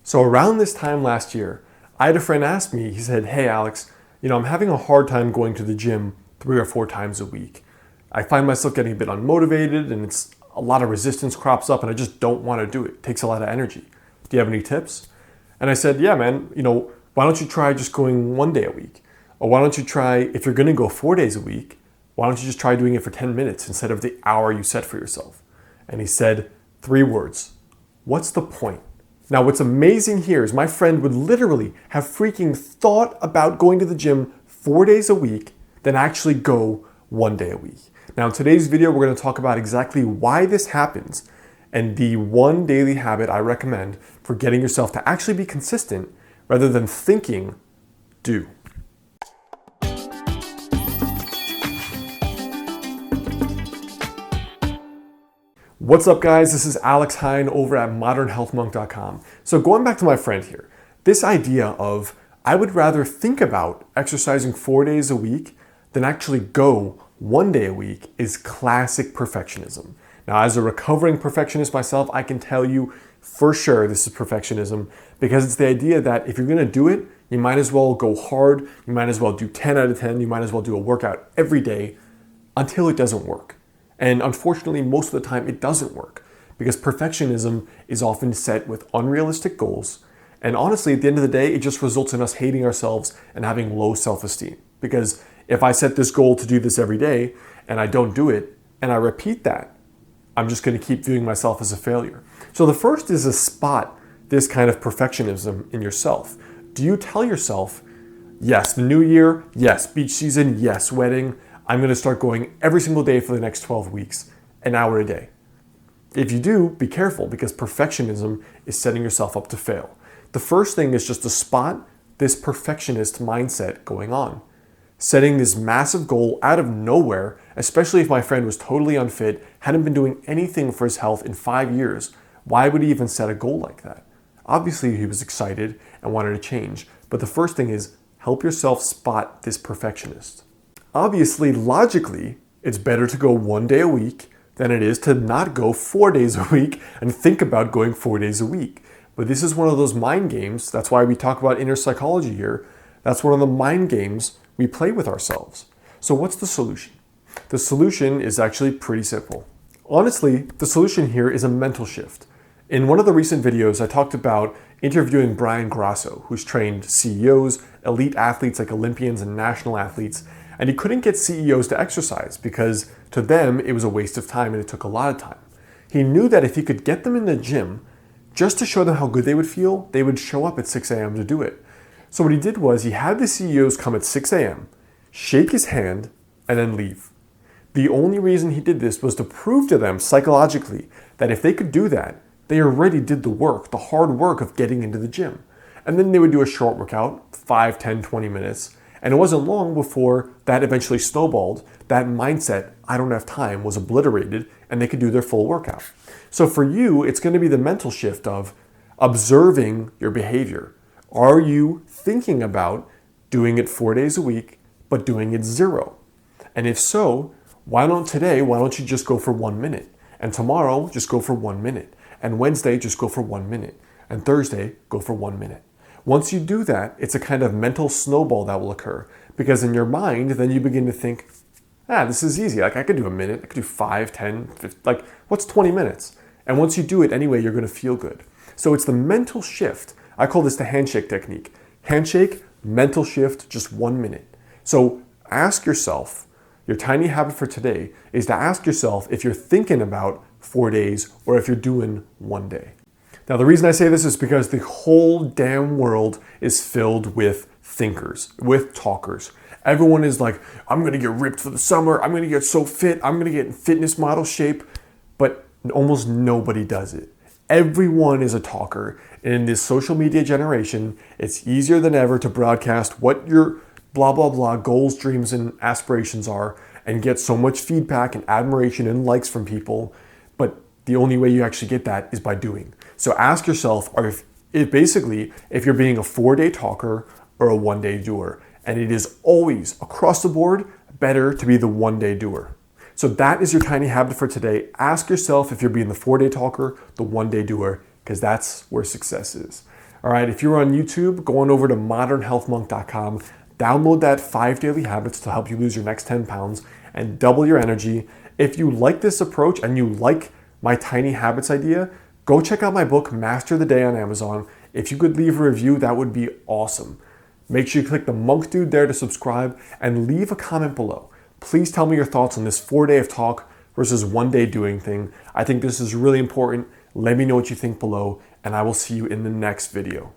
So around this time last year, I had a friend ask me, he said, "Hey Alex, I'm having a hard time going to the gym 3 or 4 times a week. I find myself getting a bit unmotivated and it's a lot of resistance crops up and I just don't want to do it. It takes a lot of energy. Do you have any tips?" And I said, "Yeah, man, why don't you try just going 1 day a week? Or why don't you try, if you're going to go 4 days a week, why don't you just try doing it for 10 minutes instead of the hour you set for yourself?" And he said 3 words: "What's the point?" Now, what's amazing here is my friend would literally have freaking thought about going to the gym 4 days a week, then actually go 1 day a week. Now, in today's video, we're going to talk about exactly why this happens and the one daily habit I recommend for getting yourself to actually be consistent rather than thinking, do. What's up, guys? This is Alex Hine over at modernhealthmonk.com. So going back to my friend here, this idea of I would rather think about exercising 4 days a week than actually go 1 day a week is classic perfectionism. Now, as a recovering perfectionist myself, I can tell you for sure this is perfectionism, because it's the idea that if you're going to do it, you might as well go hard, you might as well do 10 out of 10, you might as well do a workout every day until it doesn't work. And unfortunately, most of the time it doesn't work because perfectionism is often set with unrealistic goals. And honestly, at the end of the day, it just results in us hating ourselves and having low self-esteem. Because if I set this goal to do this every day and I don't do it and I repeat that, I'm just going to keep viewing myself as a failure. So the first is to spot this kind of perfectionism in yourself. Do you tell yourself, yes, the new year, yes, beach season, yes, wedding, I'm going to start going every single day for the next 12 weeks, an hour a day? If you do, be careful, because perfectionism is setting yourself up to fail. The first thing is just to spot this perfectionist mindset going on. Setting this massive goal out of nowhere, especially if my friend was totally unfit, hadn't been doing anything for his health in 5 years, why would he even set a goal like that? Obviously, he was excited and wanted to change, but the first thing is help yourself spot this perfectionist. Obviously, logically, it's better to go 1 day a week than it is to not go 4 days a week and think about going 4 days a week. But this is one of those mind games. That's why we talk about inner psychology here. That's one of the mind games we play with ourselves. So what's the solution? The solution is actually pretty simple. Honestly, the solution here is a mental shift. In one of the recent videos, I talked about interviewing Brian Grasso, who's trained CEOs, elite athletes like Olympians and national athletes, and he couldn't get CEOs to exercise because to them it was a waste of time and it took a lot of time. He knew that if he could get them in the gym just to show them how good they would feel, they would show up at 6 a.m. to do it. So what he did was he had the CEOs come at 6 a.m., shake his hand, and then leave. The only reason he did this was to prove to them psychologically that if they could do that, they already did the work, the hard work of getting into the gym. And then they would do a short workout, 5, 10, 20 minutes, and it wasn't long before that eventually snowballed. That mindset, I don't have time, was obliterated and they could do their full workout. So for you, it's going to be the mental shift of observing your behavior. Are you thinking about doing it 4 days a week, but doing it 0? And if so, why don't you just go for 1 minute? And tomorrow, just go for 1 minute. And Wednesday, just go for 1 minute. And Thursday, go for 1 minute. Once you do that, it's a kind of mental snowball that will occur, because in your mind, then you begin to think, this is easy. Like I could do a minute, I could do 5, 10, 50, like what's 20 minutes? And once you do it anyway, you're going to feel good. So it's the mental shift. I call this the handshake technique. Handshake, mental shift, just 1 minute. So ask yourself, your tiny habit for today is to ask yourself if you're thinking about 4 days or if you're doing 1 day. Now, the reason I say this is because the whole damn world is filled with thinkers, with talkers. Everyone is like, I'm going to get ripped for the summer. I'm going to get so fit. I'm going to get in fitness model shape. But almost nobody does it. Everyone is a talker. And in this social media generation, it's easier than ever to broadcast what your blah, blah, blah goals, dreams, and aspirations are and get so much feedback and admiration and likes from people. But the only way you actually get that is by doing. So ask yourself if you're being a 4-day talker or a 1-day doer. And it is always, across the board, better to be the 1-day doer. So that is your tiny habit for today. Ask yourself if you're being the 4-day talker, the 1-day doer, because that's where success is. All right, if you're on YouTube, go on over to modernhealthmonk.com, download that 5 daily habits to help you lose your next 10 pounds and double your energy. If you like this approach and you like my tiny habits idea, go check out my book, Master the Day, on Amazon. If you could leave a review, that would be awesome. Make sure you click the monk dude there to subscribe and leave a comment below. Please tell me your thoughts on this 4-day of talk versus 1-day doing thing. I think this is really important. Let me know what you think below, and I will see you in the next video.